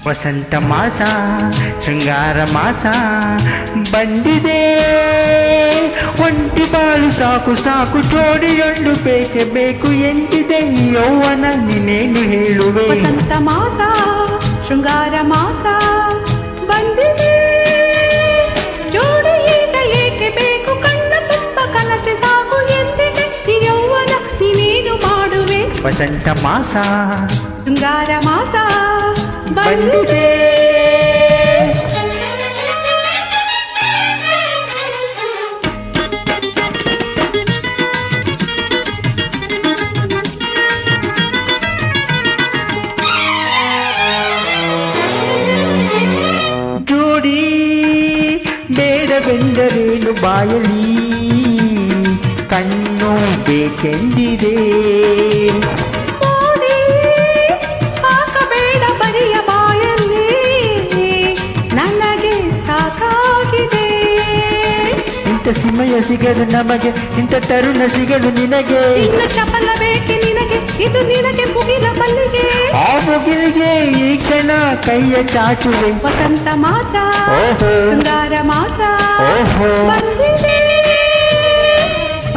ವಸಂತ ಮಾಸ ಶೃಂಗಾರ ಮಾಸ ಬಂದಿದೆ. ಒಂಟಿ ಬಾಳು ಸಾಕು ಸಾಕು ಜೋಡಿಯೊಂದು ಬೇಕೆ ಬೇಕು ಎಂದಿದೆ ಯೌವನ ನೀನೇನು ಹೇಳುವೆ. ವಸಂತ ಮಾಸ ಶೃಂಗಾರ ಮಾಸ ಬಂದಿದೆ, ಜೋಡಿ ಈಗ ಏಕೆ ಬೇಕು, ಕಣ್ಣ ತುಂಬ ಕನಸೆ ಸಾಕು ಎಂದಿದೆ ಈ ಯೌವನ ನೀನೇನು ಮಾಡುವೆ. ವಸಂತ ಮಾಸ ಶೃಂಗಾರ ಮಾಸ ಬಂದಿದೆ. ಜೋಡಿ ಬೇಡವೆಂದರೇನು ಬಾಯಲಿ, ಕಣ್ಣು ಬೇಕೆಂದಿದೆ. ಹಾಕಬೇಡ ಬರಿಯ ಬಾಯಲ್ಲಿ, ನನಗೆ ಸಾಕಾಗಿದೆ. ಇಂಥ ಸಮಯ ಸಿಗಲು ನಮಗೆ, ಇಂಥ ತರುಣ ಸಿಗಲು ನಿನಗೆ. ಇನ್ನು ಚಪಲ ಬೇಕೆ ನಿನಗೆ, ಇದು ನಿನಗೆ ಮುಗಿಲ ಮಲ್ಲಿಗೆ. ಆ ಮುಗಿಲಿಗೆ ಈ ಕ್ಷಣ ಕೈಯ ಚಾಚುವೆ. ವಸಂತ ಮಾಸ ಓಹೋ ಶೃಂಗಾರ ಮಾಸ ಓಹೋ ಬಂದಿದೆ.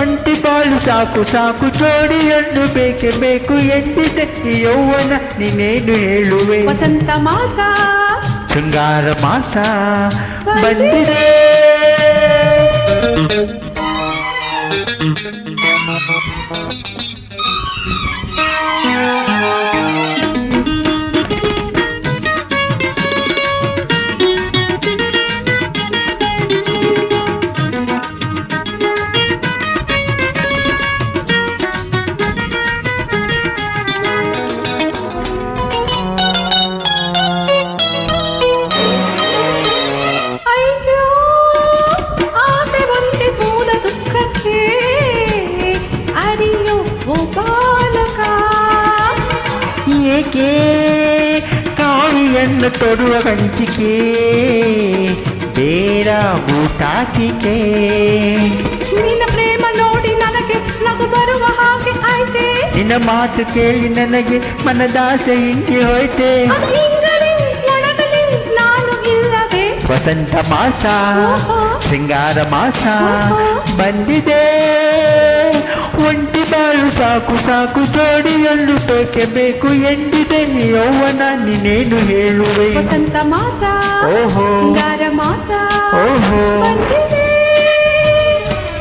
ಒಂಟಿ ಬಾಳು ಸಾಕು ಸಾಕು ಜೋಡಿಯನ್ನು ಬೇಕೆ ಬೇಕು ಎಂದಿದೆ ಈ ಯೌವನ ನೀನೇನು ಹೇಳುವೆ. ವಸಂತ ಮಾಸ ಶೃಂಗಾರ ಮಾಸ ಬಂದಿದೆ. ಅಯ್ಯೋ ಆಸೆ ಒಂದೇ ಮೂಲ ದುಃಖಕ್ಕೆ, ಅರಿಯೋ ಓ ಬಾಲಕ. ಏಕೆ ಕಾವಿಯನ್ನು ತೊಡುವ ಹಂಚಿಕೆ, ಬೇಡ ಬೂಟಾಟಿಕೆ. ನಿನ್ನ ಪ್ರೇಮ ನೋಡಿ ನನಗೆ ನಗು ಬರುವ ಹಾಗೆ ಆಯ್ತೆ, ನಿನ್ನ ಮಾತು ಕೇಳಿ ನನಗೆ ಮನದಾಸೆ ಹಿಂಗೆ ಹೋಯ್ತೆ. ಅದು ಇಂಗಲಿ ಒಣಗಲಿ ನಾನು ಇಲ್ಲದೆ. ವಸಂತ ಮಾಸ ಶೃಂಗಾರ ಮಾಸ ಬಂದಿದೆ. ಒಂಟಿ ಬಾಳು ಸಾಕು ಸಾಕು ಜೋಡಿಯೊಂದು ಬೇಕೆ ಬೇಕು ಎಂದಿದೆ ಯೌವನ ನೀನೇನು ಹೇಳುವೆ. ವಸಂತ ಮಾಸ ಓಹೋ ಶೃಂಗಾರ ಮಾಸ ಓಹೋ ಬಂದಿದೆ,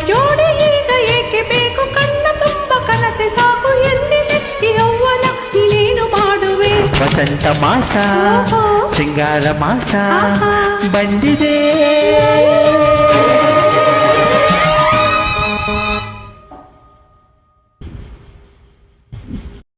ಜೋಡಿ ಈಗ ಏಕೆ ಬೇಕು, ಕಣ್ಣ ತುಂಬ ಕನಸೆ ಸಾಕು ಎಂದಿದೆ ಈ ಯೌವನ ನೀನೇನು ಮಾಡುವೆ. ವಸಂತ ಮಾಸ ಓಹೋ ಶೃಂಗಾರ ಮಾಸ ಆಹಾ ಬಂದಿದೆ.